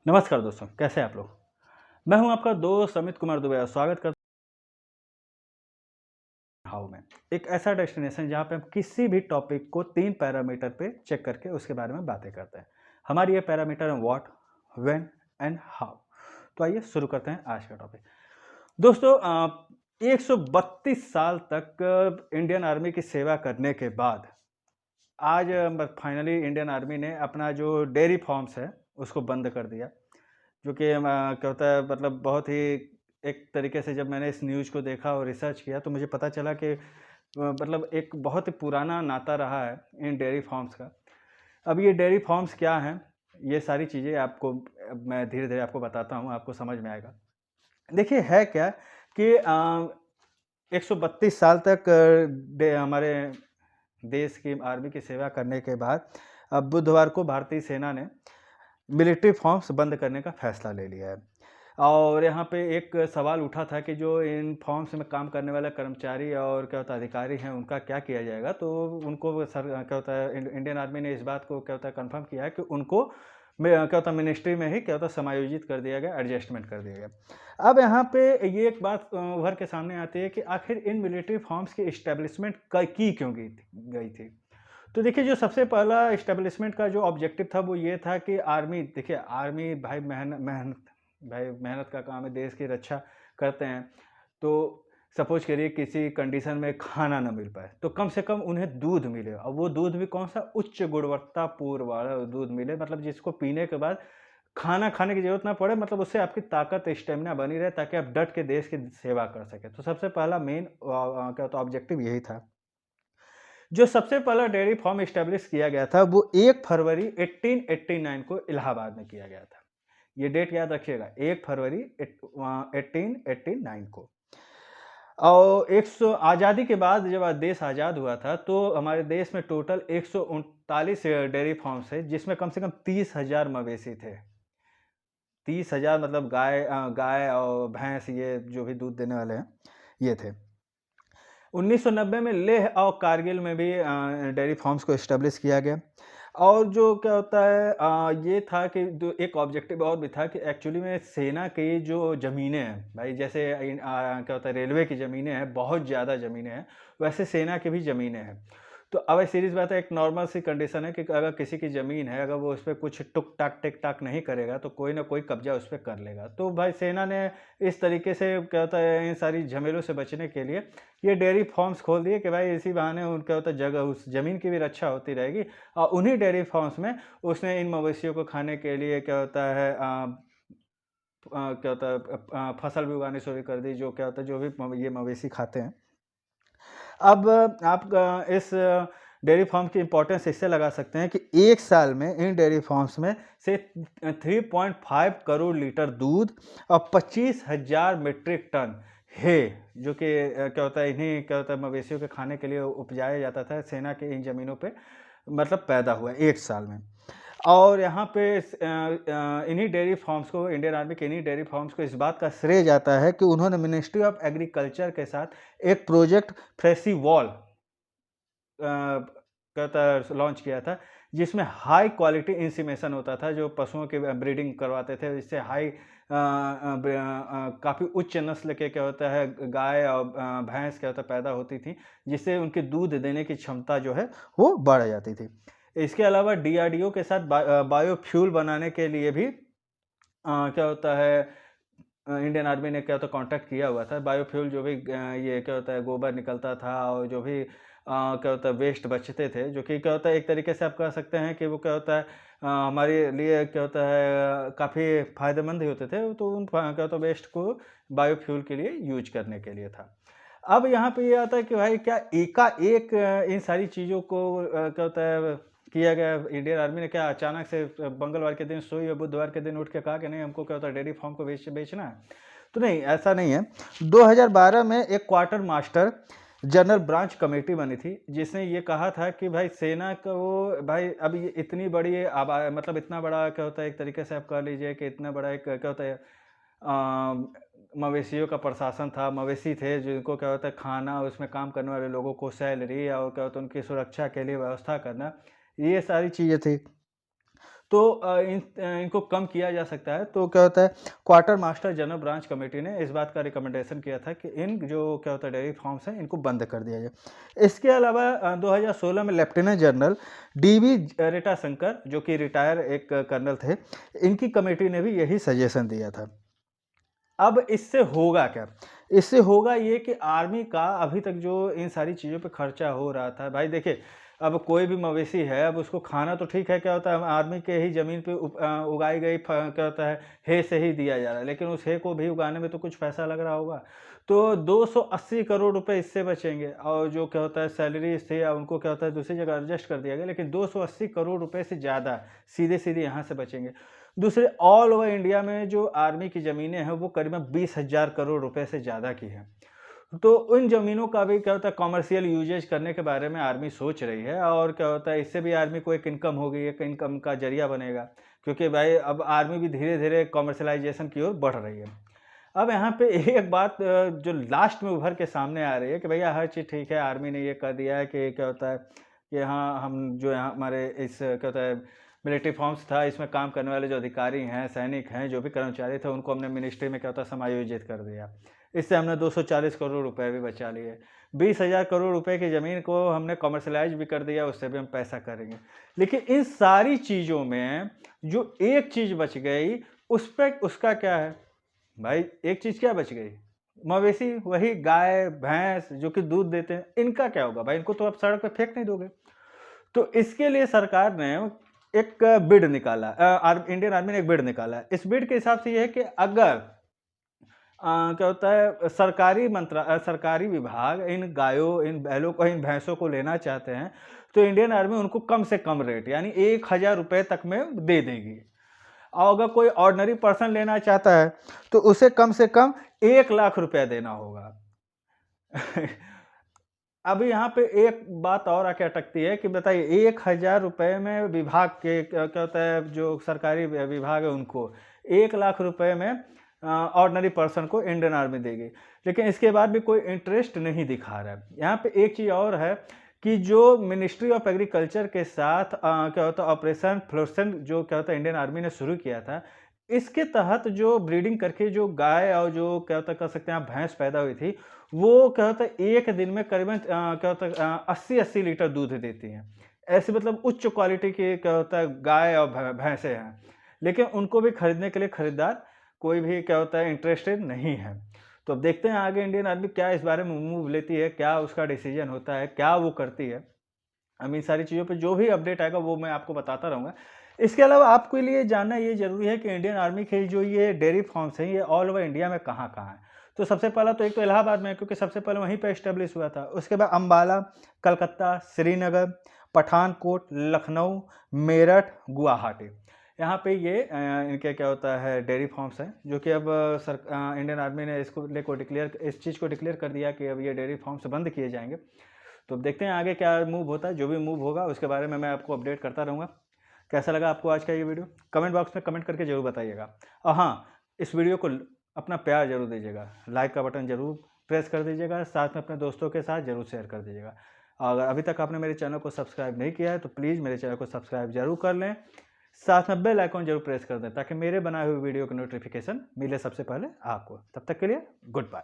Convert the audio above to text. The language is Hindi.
नमस्कार दोस्तों, कैसे हैं आप लोग? मैं हूं आपका दोस्त अमित कुमार दुबे और स्वागत करता हूं हाउ में। एक ऐसा डेस्टिनेशन जहां पे हम किसी भी टॉपिक को 3 पैरामीटर पे चेक करके उसके बारे में बातें करते हैं। हमारी ये पैरामीटर है व्हाट, व्हेन एंड हाउ। तो आइए शुरू करते हैं आज का टॉपिक। दोस्तों 132 साल तक इंडियन आर्मी की सेवा करने के बाद आज फाइनली इंडियन आर्मी ने अपना जो डेयरी फार्म्स है उसको बंद कर दिया। जो कि क्या होता है मतलब बहुत ही एक तरीके से जब मैंने इस न्यूज़ को देखा और रिसर्च किया तो मुझे पता चला कि मतलब एक बहुत ही पुराना नाता रहा है इन डेयरी फार्म्स का। अब ये डेयरी फार्म्स क्या हैं, ये सारी चीज़ें आपको अब मैं धीरे-धीरे आपको बताता हूँ, आपको समझ में आएगा। देखिए है क्या कि 132 साल तक हमारे देश की आर्मी की सेवा करने के बाद अब बुधवार को भारतीय सेना ने मिलिट्री फॉर्म्स बंद करने का फैसला ले लिया है। और यहाँ पे एक सवाल उठा था कि जो इन फॉर्म्स में काम करने वाले कर्मचारी और क्या होता है अधिकारी हैं, उनका क्या किया जाएगा? तो उनको क्या होता है इंडियन आर्मी ने इस बात को क्या होता है कन्फर्म किया है कि उनको क्या होता है मिनिस्ट्री में ही क्या होता है समायोजित कर दिया गया, एडजस्टमेंट कर दिया गया। अब यहाँ पे ये एक बात उभर के सामने आती है कि आखिर इन मिलिट्री फॉर्म्स की एस्टेब्लिशमेंट की क्यों गई थी? तो देखिए जो सबसे पहला एस्टेब्लिशमेंट का जो ऑब्जेक्टिव था वो ये था कि आर्मी देखिए आर्मी भाई मेहनत का काम है, देश की रक्षा करते हैं। तो सपोज करिए किसी कंडीशन में खाना ना मिल पाए तो कम से कम उन्हें दूध मिले और वो दूध भी कौन सा उच्च गुणवत्तापूर्ण वाला दूध मिले, मतलब जिसको पीने के बाद खाना खाने की जरूरत ना पड़े, मतलब उससे आपकी ताकत स्टेमिना बनी रहे ताकि आप डट के देश की सेवा कर सके। तो सबसे पहला मेन क्या होता ऑब्जेक्टिव यही था। जो सबसे पहला डेयरी फार्म एस्टेब्लिश किया गया था वो 1 फरवरी 1889 को इलाहाबाद में किया गया था। ये डेट याद रखिएगा 1 फरवरी 1889 को। और 100 आज़ादी के बाद जब देश आज़ाद हुआ था तो हमारे देश में टोटल 139 डेयरी फार्म्स है जिसमें कम से कम 30,000 मवेशी थे। 30,000 मतलब गाय और भैंस ये जो भी दूध देने वाले हैं, ये थे। 1990 में लेह और कारगिल में भी डेयरी फार्म्स को एस्टेब्लिश किया गया। और जो क्या होता है ये था कि जो एक ऑब्जेक्टिव और भी था कि एक्चुअली में सेना की जो ज़मीनें हैं, भाई जैसे क्या होता है रेलवे की ज़मीनें हैं, बहुत ज़्यादा ज़मीनें हैं, वैसे सेना की भी ज़मीनें हैं। तो अब सीरीज़ बात है, एक नॉर्मल सी कंडीशन है कि अगर किसी की ज़मीन है, अगर वो उस पे कुछ टुक-टाक, टिक-टाक नहीं करेगा, तो कोई ना कोई कब्ज़ा उस पे कर लेगा। तो भाई सेना ने इस तरीके से क्या होता है इन सारी झमेलों से बचने के लिए ये डेयरी फार्म्स खोल दिए कि भाई इसी बहाने क्या होता है जगह उस ज़मीन की भी रक्षा होती रहेगी और उन्हीं डेयरी फार्म्स में उसने इन मवेशियों को खाने के लिए क्या होता है क्या होता है फसल भी उगानी शुरू कर दी, जो क्या होता है जो भी ये मवेशी खाते हैं। अब आप इस डेयरी फार्म की इम्पोर्टेंस इससे लगा सकते हैं कि 1 साल में इन डेयरी फार्म्स में से 3.5 करोड़ लीटर दूध और 25,000 मीट्रिक टन है, जो कि क्या होता है इन्हीं क्या होता है मवेशियों के खाने के लिए उपजाया जाता था सेना के इन ज़मीनों पे, मतलब पैदा हुआ 1 साल में। और यहाँ पे इन्हीं डेयरी फार्म्स को इंडियन आर्मी के इन्हीं डेयरी फार्म्स को इस बात का श्रेय जाता है कि उन्होंने मिनिस्ट्री ऑफ एग्रीकल्चर के साथ एक प्रोजेक्ट फ्रेसी वॉल कहता लॉन्च किया था, जिसमें हाई क्वालिटी इंसीमेशन होता था, जो पशुओं की ब्रीडिंग करवाते थे, इससे हाई काफ़ी उच्च नस्ल के क्या होता है गाय और भैंस क्या होता है पैदा होती थी, जिससे उनकी दूध देने की क्षमता जो है वो बढ़ जाती थी। इसके अलावा डीआरडीओ के साथ बायोफ्यूल बनाने के लिए भी क्या होता है इंडियन आर्मी ने क्या होता है कॉन्ट्रैक्ट किया हुआ था। बायोफ्यूल जो भी ये क्या होता है गोबर निकलता था और जो भी क्या होता है वेस्ट बचते थे, जो कि क्या होता है एक तरीके से आप कह सकते हैं कि वो क्या होता है हमारे लिए क्या होता है काफ़ी फ़ायदेमंद ही होते थे। तो उन क्या होता है वेस्ट को बायोफ्यूल के लिए यूज़ करने के लिए था। अब यहाँ पे ये आता है कि भाई क्या एकाएक इन सारी चीज़ों को क्या होता है किया गया, इंडियन आर्मी ने क्या अचानक से मंगलवार के दिन सोई और बुधवार के दिन उठ के कहा कि नहीं हमको क्या होता है डेयरी फार्म को बेचना है? तो नहीं, ऐसा नहीं है। 2012 में एक quarter master general branch committee बनी थी, जिसने ये कहा था कि भाई सेना को भाई अब ये इतनी बड़ी मतलब इतना बड़ा क्या होता है एक तरीके से आप कह लीजिए कि इतना बड़ा एक क्या होता है मवेशियों का प्रशासन था, मवेशी थे जिनको क्या होता है खाना, उसमें काम करने वाले लोगों को सैलरी और क्या होता है उनकी सुरक्षा के लिए व्यवस्था करना, ये सारी चीज़ें थी। तो इनको कम किया जा सकता है। तो क्या होता है, quarter master general branch committee ने इस बात का रिकमेंडेशन किया था कि इन जो क्या होता है डेयरी फार्म्स हैं इनको बंद कर दिया जाए। इसके अलावा 2016 में लेफ्टिनेंट जनरल DV रेटाशंकर, जो कि रिटायर एक कर्नल थे, इनकी कमेटी ने भी यही सजेशन दिया था। अब इससे होगा क्या? इससे होगा ये कि आर्मी का अभी तक जो इन सारी चीज़ों पे खर्चा हो रहा था, भाई देखिए, अब कोई भी मवेशी है, अब उसको खाना तो ठीक है, क्या होता है आर्मी के ही ज़मीन पे उगाई गई क्या होता है हे से ही दिया जा रहा है, लेकिन उस हे को भी उगाने में तो कुछ पैसा लग रहा होगा। तो 280 करोड़ रुपए इससे बचेंगे, और जो क्या होता है सैलरी से या उनको क्या होता है दूसरी जगह एडजस्ट कर दिया गया, लेकिन 280 करोड़ रुपए से ज़्यादा सीधे-सीधे यहाँ से बचेंगे। दूसरे, ऑल ओवर इंडिया में जो आर्मी की ज़मीनें हैं वो करीबन 20,000 करोड़ रुपए से ज़्यादा की हैं। तो उन ज़मीनों का भी क्या होता है कमर्शियल यूजेज करने के बारे में आर्मी सोच रही है, और क्या होता है इससे भी आर्मी को एक इनकम होगी, एक इनकम का ज़रिया बनेगा, क्योंकि भाई अब आर्मी भी धीरे-धीरे कमर्शियलाइज़ेशन की ओर बढ़ रही है। अब यहाँ पे एक बात जो लास्ट में उभर के सामने आ रही है कि भैया हर चीज़ ठीक है, आर्मी ने ये कर दिया है कि क्या होता है कि हाँ, हम जो यहाँ हमारे इस क्या होता है मिलिट्री फॉर्म्स था, इसमें काम करने वाले जो अधिकारी हैं, सैनिक हैं, जो भी कर्मचारी थे, उनको हमने मिनिस्ट्री में क्या होता है समायोजित कर दिया। इससे हमने 240 करोड़ रुपए भी बचा लिए। 20,000 करोड़ रुपए की ज़मीन को हमने कमर्शियलाइज़ भी कर दिया, उससे भी हम पैसा करेंगे। लेकिन इन सारी चीज़ों में जो एक चीज़ बच गई, उस पे उसका क्या है? भाई एक चीज़ क्या बच गई? मवेशी, वही गाय, भैंस जो कि दूध देते हैं, इनका क्या होगा? भाई इनको तो आप सड़क पे फेंक नहीं दोगे। तो इसके लिए सरकार ने एक बिड निकाला, इंडियन आर्मी ने एक बिड निकाला है। इस बिड के हिसाब से ये है कि अगर क्या होता है सरकारी विभाग इन गायों, इन बैलों को, इन भैंसों को लेना चाहते हैं, तो इंडियन आर्मी उनको कम से कम रेट यानी 1,000 रुपए तक में दे देगी। और अगर कोई ऑर्डिनरी पर्सन लेना चाहता है तो उसे कम से कम 1,00,000 रुपया देना होगा। अभी यहाँ पे एक बात और आके अटकती है कि बताइए 1,000 रुपए में विभाग के क्या होता है जो सरकारी विभाग है उनको 1,00,000 रुपए में ऑर्डिनरी पर्सन को इंडियन आर्मी देगी, लेकिन इसके बाद भी कोई इंटरेस्ट नहीं दिखा रहा है। यहाँ पे एक चीज़ और है कि जो मिनिस्ट्री ऑफ एग्रीकल्चर के साथ क्या होता है ऑपरेशन फ्लोरेसेंट जो क्या होता है इंडियन आर्मी ने शुरू किया था, इसके तहत जो ब्रीडिंग करके जो गाय और जो क्या होता है कह सकते हैं आप भैंस पैदा हुई थी, वो क्या होता है एक दिन में करीबन क्या होता है 80-80 लीटर दूध देती हैं। ऐसे मतलब उच्च क्वालिटी के क्या होता है गाय और भैंसे हैं, लेकिन उनको भी खरीदने के लिए खरीदार कोई भी क्या होता है इंटरेस्टेड नहीं है। तो अब देखते हैं आगे इंडियन आर्मी क्या इस बारे में मूव लेती है, क्या उसका डिसीजन होता है, क्या वो करती है। हम इन सारी चीज़ों पे जो भी अपडेट आएगा वो मैं आपको बताता रहूँगा। इसके अलावा आपके लिए जानना ये ज़रूरी है कि इंडियन आर्मी के जो ये डेयरी फार्म्स हैं ये ऑल ओवर इंडिया में कहाँ-कहाँ हैं। तो सबसे पहला तो एक तो इलाहाबाद में है, क्योंकि सबसे पहले वहीं पे एस्टेब्लिश हुआ था। उसके बाद अम्बाला, कलकत्ता, श्रीनगर, पठानकोट, लखनऊ, मेरठ, गुवाहाटी। यहाँ पे ये इनके क्या होता है डेयरी फार्म्स हैं, जो कि अब इंडियन आर्मी ने इस चीज़ को डिक्लेयर कर दिया कि अब ये डेयरी फार्म्स बंद किए जाएँगे। तो अब देखते हैं आगे क्या मूव होता है, जो भी मूव होगा उसके बारे में मैं आपको अपडेट करता रहूँगा। कैसा लगा आपको आज का ये वीडियो? कमेंट बॉक्स में कमेंट करके ज़रूर बताइएगा। और हाँ, इस वीडियो को अपना प्यार ज़रूर दीजिएगा, लाइक का बटन ज़रूर प्रेस कर दीजिएगा, साथ में अपने दोस्तों के साथ ज़रूर शेयर कर दीजिएगा। अगर अभी तक आपने मेरे चैनल को सब्सक्राइब नहीं किया है तो प्लीज़ मेरे चैनल को सब्सक्राइब ज़रूर कर लें, साथ में बेल आइकन ज़रूर प्रेस कर दें ताकि मेरे बनाए हुए वीडियो की नोटिफिकेशन मिले सबसे पहले आपको। तब तक के लिए गुड बाय।